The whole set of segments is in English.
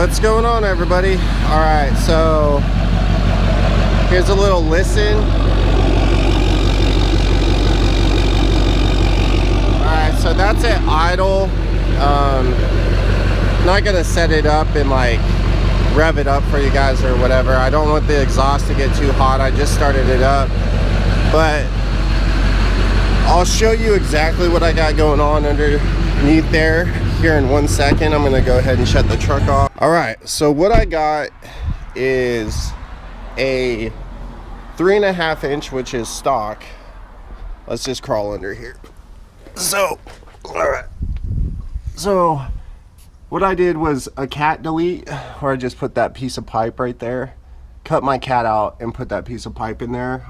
What's going on, everybody? All right, so here's a little listen. All right, so that's at idle. Not gonna set it up and like rev it up for you guys or whatever. I don't want the exhaust to get too hot. I just started it up, but I'll show you exactly what I got going on underneath there here in 1 second. I'm gonna go ahead and shut the truck off. All right, so what I got is a 3.5 inch, which is stock. Let's just crawl under here. So, all right, so what I did was a cat delete, where I just put that piece of pipe right there, cut my cat out and put that piece of pipe in there.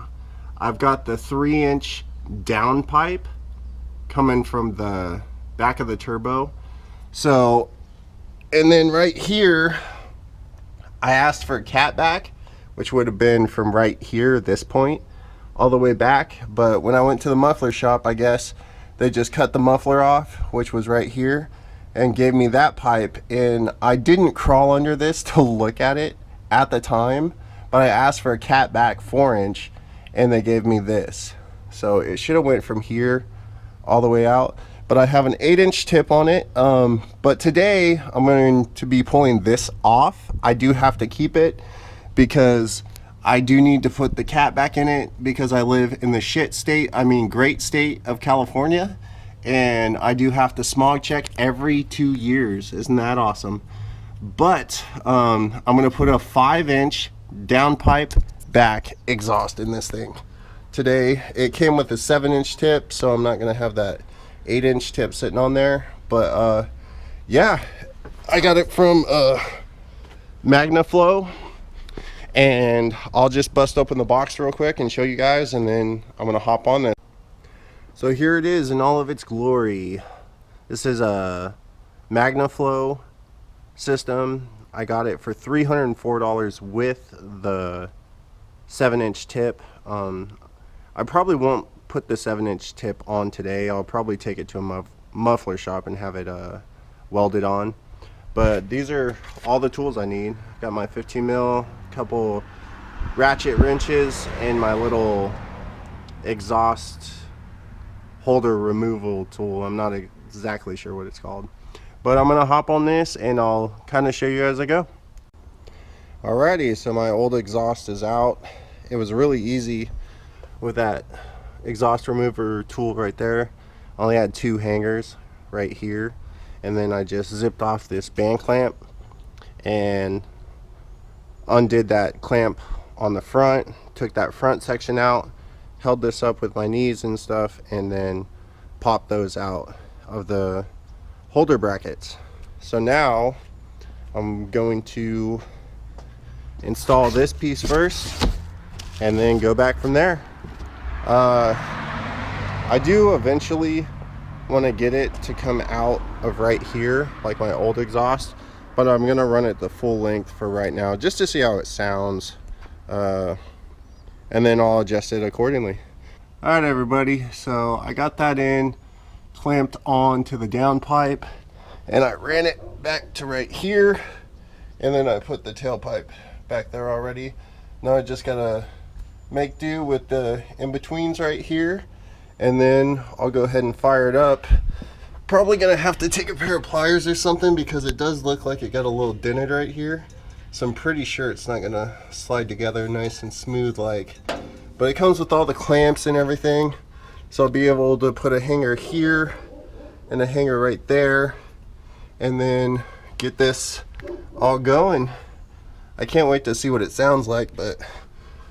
I've got the 3-inch down pipe coming from the back of the turbo. So, and then right here, I asked for a cat back, which would have been from right here, this point, all the way back. But when I went to the muffler shop, I guess they just cut the muffler off, which was right here, and gave me that pipe. And I didn't crawl under this to look at it at the time, but I asked for a cat back 4-inch, and they gave me this. So it should have went from here all the way out. But I have an 8-inch tip on it. But today I'm going to be pulling this off. I do have to keep it because I do need to put the cat back in it, because I live in the great state of California, and I do have to smog check every 2 years. Isn't that awesome? But I'm gonna put a 5-inch downpipe back exhaust in this thing today. It came with a 7-inch tip, so I'm not gonna have that 8-inch tip sitting on there. But yeah, I got it from Magnaflow, and I'll just bust open the box real quick and show you guys, and then I'm gonna hop on this. So here it is in all of its glory. This is a Magnaflow system. I got it for $304 with the 7-inch tip. I probably won't put the 7-inch tip on today. I'll probably take it to a muffler shop and have it welded on. But these are all the tools I need. Got my 15 mil, couple ratchet wrenches, and my little exhaust holder removal tool. I'm not exactly sure what it's called, but I'm gonna hop on this and I'll kind of show you as I go. Alrighty, so my old exhaust is out. It was really easy with that exhaust remover tool right there. I only had 2 hangers right here, and then I just zipped off this band clamp and undid that clamp on the front, took that front section out, held this up with my knees and stuff, and then popped those out of the holder brackets. So now I'm going to install this piece first and then go back from there. I do eventually want to get it to come out of right here like my old exhaust, but I'm gonna run it the full length for right now just to see how it sounds, and then I'll adjust it accordingly. All right, everybody, so I got that in, clamped on to the downpipe, and I ran it back to right here, and then I put the tailpipe back there already. Now I just gotta make do with the in-betweens right here, and then I'll go ahead and fire it up. Probably gonna have to take a pair of pliers or something, because it does look like it got a little dented right here, so I'm pretty sure it's not gonna slide together nice and smooth like, but it comes with all the clamps and everything, so I'll be able to put a hanger here and a hanger right there, and then get this all going. I can't wait to see what it sounds like, but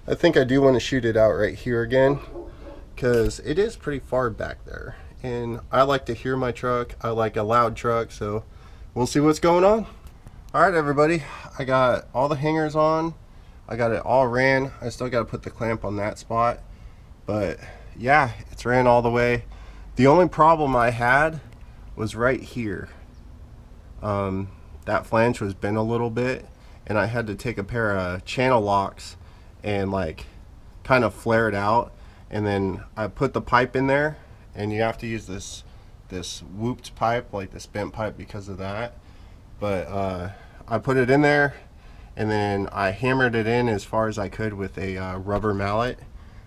I think I do want to shoot it out right here again, because it is pretty far back there, and I like to hear my truck. I like a loud truck, so we'll see what's going on. All right, everybody, I got all the hangers on. I got it all ran. I still got to put the clamp on that spot, but yeah, it's ran all the way. The only problem I had was right here. That flange was bent a little bit, and I had to take a pair of channel locks and like kind of flare it out, and then I put the pipe in there, and you have to use this whooped pipe, like this bent pipe, because of that. But I put it in there, and then I hammered it in as far as I could with a rubber mallet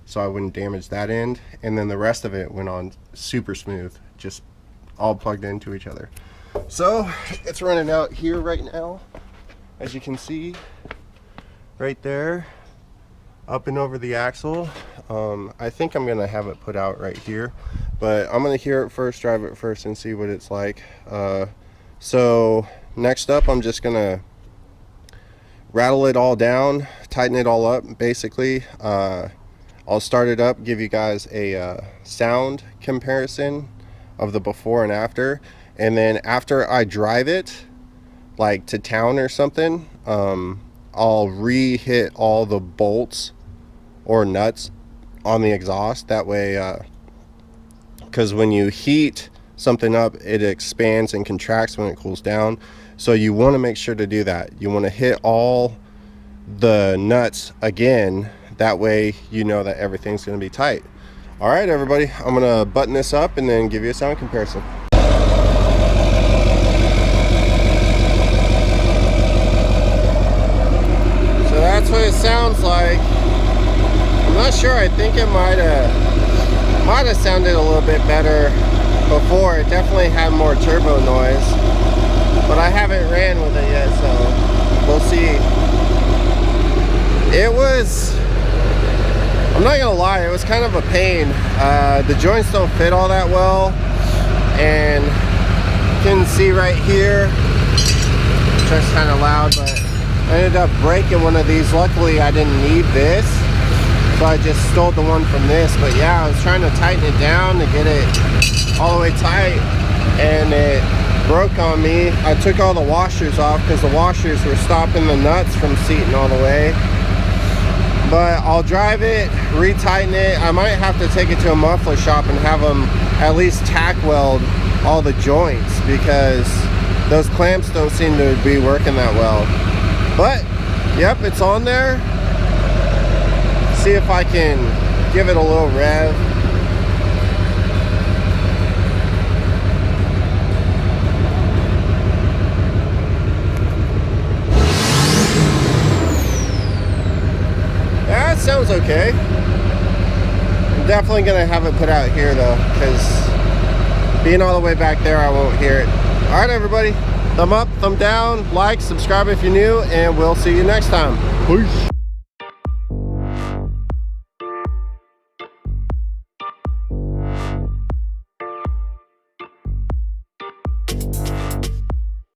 so I wouldn't damage that end, and then the rest of it went on super smooth, just all plugged into each other. So it's running out here right now, as you can see right there, up and over the axle. I think I'm gonna have it put out right here, but I'm gonna hear it first, drive it first, and see what it's like. So next up, I'm just gonna rattle it all down, tighten it all up basically. I'll start it up, give you guys a sound comparison of the before and after, and then after I drive it like to town or something, I'll re-hit all the bolts or nuts on the exhaust. That way, because when you heat something up, it expands and contracts when it cools down. So you want to make sure to do that. You want to hit all the nuts again. That way you know that everything's going to be tight. All right, everybody, I'm going to button this up and then give you a sound comparison. So that's what it sounds like. I'm not sure. I think it might have sounded a little bit better before. It definitely had more turbo noise, but I haven't ran with it yet, so we'll see. It was, I'm not gonna lie, it was kind of a pain. The joints don't fit all that well, and you can see right here, just kind of loud, but I ended up breaking one of these. Luckily I didn't need this, so I just stole the one from this. But yeah, I was trying to tighten it down to get it all the way tight, and it broke on me. I took all the washers off because the washers were stopping the nuts from seating all the way. But I'll drive it, retighten it. I might have to take it to a muffler shop and have them at least tack weld all the joints, because those clamps don't seem to be working that well. But yep, it's on there. See if I can give it a little rev. That sounds okay. I'm definitely gonna have it put out here though, because being all the way back there, I won't hear it. All right, everybody, thumb up, thumb down, like, subscribe if you're new, and we'll see you next time. Peace.